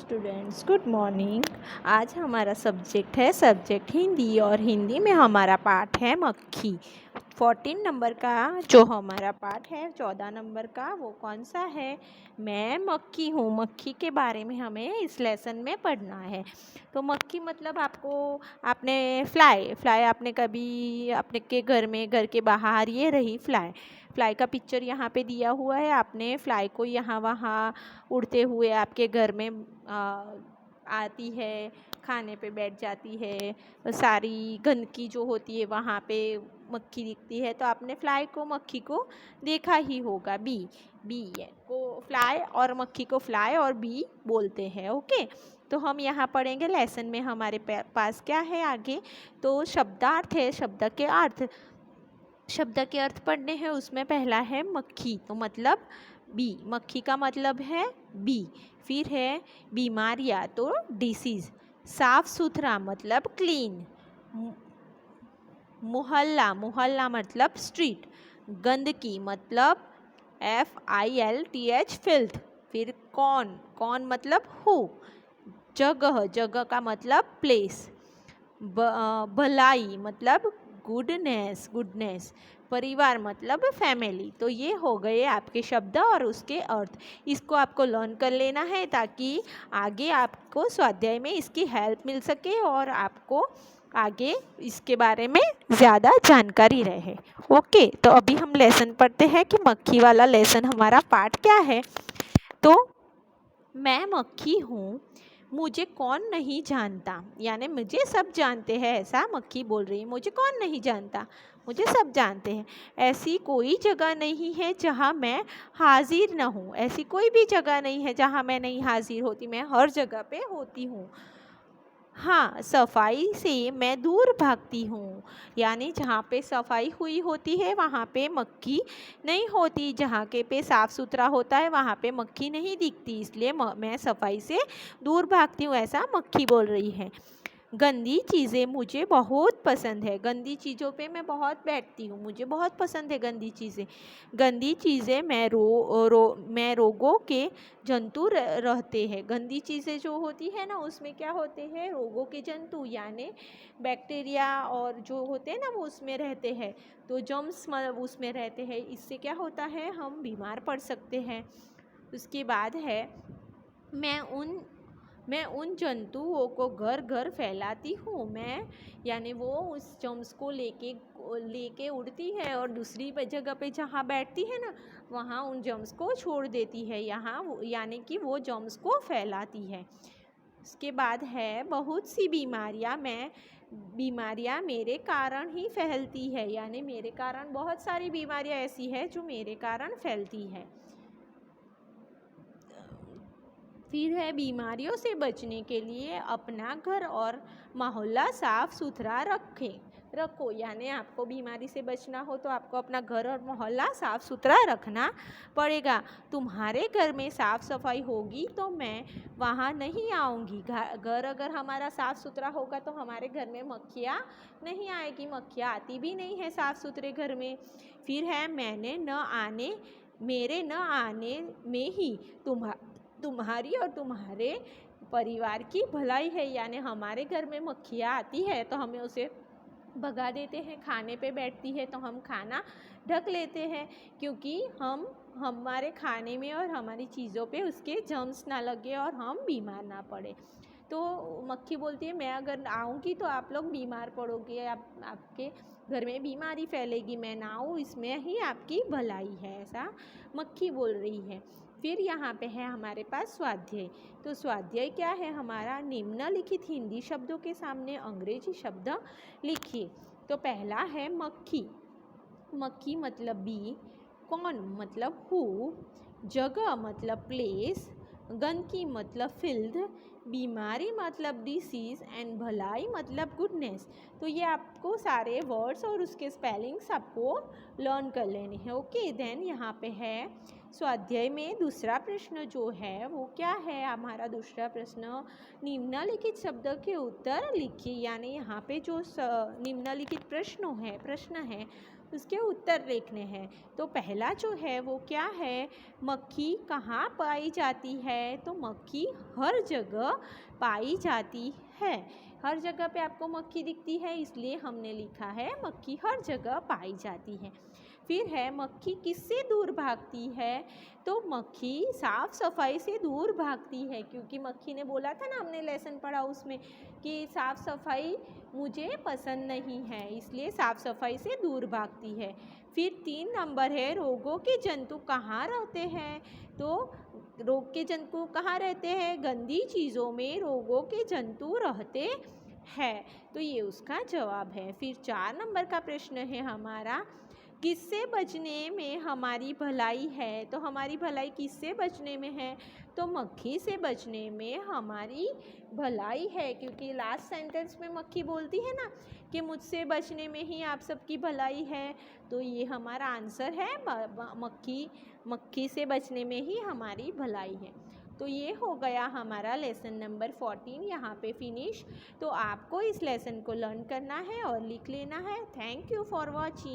Students, good morning. आज हमारा subject Hindi और हिंदी में हमारा पाठ है मक्खी। 14 नंबर का जो हमारा पाठ है, 14 नंबर का वो कौन सा है? मैं मक्खी हूँ। मक्खी के बारे में हमें इस लेसन में पढ़ना है। तो मक्खी मतलब आपने फ्लाई आपने कभी अपने के घर के बाहर, ये रही फ्लाई का पिक्चर यहाँ पे दिया हुआ है। आपने फ्लाई को यहाँ वहाँ उड़ते हुए आपके घर में आती है, खाने पे बैठ जाती है, सारी गंदगी जो होती है वहाँ पे मक्खी दिखती है। तो आपने मक्खी को देखा ही होगा। बी है को फ्लाई और मक्खी को फ्लाई और बी बोलते हैं। ओके, तो हम यहाँ पढ़ेंगे लेसन में हमारे पास क्या है आगे। तो शब्दार्थ है, शब्द के अर्थ पढ़ने हैं। उसमें पहला है मक्खी, तो मतलब बी, मक्खी का मतलब है बी। फिर है बीमारियाँ, तो डिसीज। साफ सुथरा मतलब क्लीन। मोहल्ला मतलब स्ट्रीट। गंदगी मतलब FILTH फिल्थ। फिर कौन मतलब हु। जगह का मतलब प्लेस। भलाई मतलब गुडनेस। परिवार मतलब फैमिली। तो ये हो गए आपके शब्द और उसके अर्थ। इसको आपको लर्न कर लेना है ताकि आगे आपको स्वाध्याय में इसकी हेल्प मिल सके और आपको आगे इसके बारे में ज़्यादा जानकारी रहे। ओके, तो अभी हम लेसन पढ़ते हैं कि मक्खी वाला लेसन हमारा पाठ क्या है। तो मैं मक्खी हूँ, मुझे कौन नहीं जानता, यानी मुझे सब जानते हैं, ऐसा मक्खी बोल रही है। मुझे कौन नहीं जानता, मुझे सब जानते हैं। ऐसी कोई जगह नहीं है जहाँ मैं हाजिर न हूँ। ऐसी कोई भी जगह नहीं है जहाँ मैं नहीं हाजिर होती, मैं हर जगह पे होती हूँ। हाँ, सफाई से मैं दूर भागती हूँ, यानी जहाँ पे सफाई हुई होती है वहाँ पे मक्खी नहीं होती। जहाँ के पे साफ़ सुथरा होता है वहाँ पे मक्खी नहीं दिखती, इसलिए मैं सफाई से दूर भागती हूँ, ऐसा मक्खी बोल रही है। गंदी चीज़ें मुझे बहुत पसंद है। गंदी चीज़ों पे मैं बहुत बैठती हूँ, मुझे बहुत पसंद है गंदी चीज़ें। गंदी चीज़ें मैं रोगों के जंतु रहते हैं। गंदी चीज़ें जो होती है ना, उसमें क्या होते हैं, रोगों के जंतु, यानी बैक्टीरिया और जो होते हैं ना वो उसमें रहते हैं। तो जर्म्स उसमें रहते हैं, इससे क्या होता है, हम बीमार पड़ सकते हैं। उसके बाद है मैं उन जंतुओं को घर घर फैलाती हूँ। यानी वो उस जर्म्स को लेके उड़ती है और दूसरी जगह पे जहाँ बैठती है ना, वहाँ उन जर्म्स को छोड़ देती है, यहाँ यानी कि वो जर्म्स को फैलाती है। उसके बाद है बहुत सी बीमारियाँ मेरे कारण ही फैलती है, यानी मेरे कारण बहुत सारी बीमारियाँ ऐसी है जो मेरे कारण फैलती है। फिर है बीमारियों से बचने के लिए अपना घर और मोहल्ला साफ सुथरा रखो, यानी आपको बीमारी से बचना हो तो आपको अपना घर और मोहल्ला साफ सुथरा रखना पड़ेगा। तुम्हारे घर में साफ सफाई होगी तो मैं वहाँ नहीं आऊँगी। घर अगर हमारा साफ सुथरा होगा तो हमारे घर में मक्खियाँ नहीं आएगी, मक्खियाँ आती भी नहीं है साफ सुथरे घर में। फिर है मेरे न आने में ही तुम्हारी और तुम्हारे परिवार की भलाई है, यानी हमारे घर में मक्खियाँ आती है तो हमें उसे भगा देते हैं। खाने पे बैठती है तो हम खाना ढक लेते हैं, क्योंकि हमारे खाने में और हमारी चीज़ों पे उसके जर्म्स ना लगे और हम बीमार ना पड़े। तो मक्खी बोलती है मैं अगर आऊँगी तो आप लोग बीमार पड़ोगे, आपके घर में बीमारी फैलेगी, मैं ना आऊँ इसमें ही आपकी भलाई है, ऐसा मक्खी बोल रही है। फिर यहाँ पे है हमारे पास स्वाध्याय। तो स्वाध्याय क्या है हमारा, निम्नलिखित हिंदी शब्दों के सामने अंग्रेजी शब्द लिखिए। तो पहला है मक्खी मतलब बी, कौन मतलब हु, जगह मतलब प्लेस, गंदगी मतलब फिल्थ, बीमारी मतलब डिसीज़ एंड भलाई मतलब गुडनेस। तो ये आपको सारे वर्ड्स और उसके स्पेलिंग्स आपको लर्न कर लेने हैं। ओके, देन यहाँ पे है स्वाध्याय में दूसरा प्रश्न जो है वो क्या है हमारा दूसरा प्रश्न, निम्नलिखित शब्द के उत्तर लिखिए। यानी यहाँ पे जो निम्नलिखित प्रश्न है उसके उत्तर लिखने हैं। तो पहला जो है वो क्या है, मक्खी कहाँ पाई जाती है? तो मक्खी हर जगह पाई जाती है। हर जगह पे आपको मक्खी दिखती है, इसलिए हमने लिखा है मक्खी हर जगह पाई जाती है। फिर है मक्खी किससे दूर भागती है? तो मक्खी साफ सफाई से दूर भागती है, क्योंकि मक्खी ने बोला था ना, हमने लेसन पढ़ा उसमें कि साफ सफाई मुझे पसंद नहीं है, इसलिए साफ सफाई से दूर भागती है। फिर 3 नंबर है, रोगों के जंतु कहाँ रहते हैं? तो रोग के जंतु कहाँ रहते हैं? गंदी चीज़ों में रोगों के जंतु रहते हैं। तो ये उसका जवाब है। फिर 4 नंबर का प्रश्न है हमारा, किससे बचने में हमारी भलाई है? तो हमारी भलाई किससे बचने में है? तो मक्खी से बचने में हमारी भलाई है, क्योंकि लास्ट सेंटेंस में मक्खी बोलती है ना कि मुझसे बचने में ही आप सबकी भलाई है। तो ये हमारा आंसर है, मक्खी से बचने में ही हमारी भलाई है। तो ये हो गया हमारा लेसन नंबर 14 यहाँ पे फिनिश। तो आपको इस लेसन को लर्न करना है और लिख लेना है। Thank you for watching.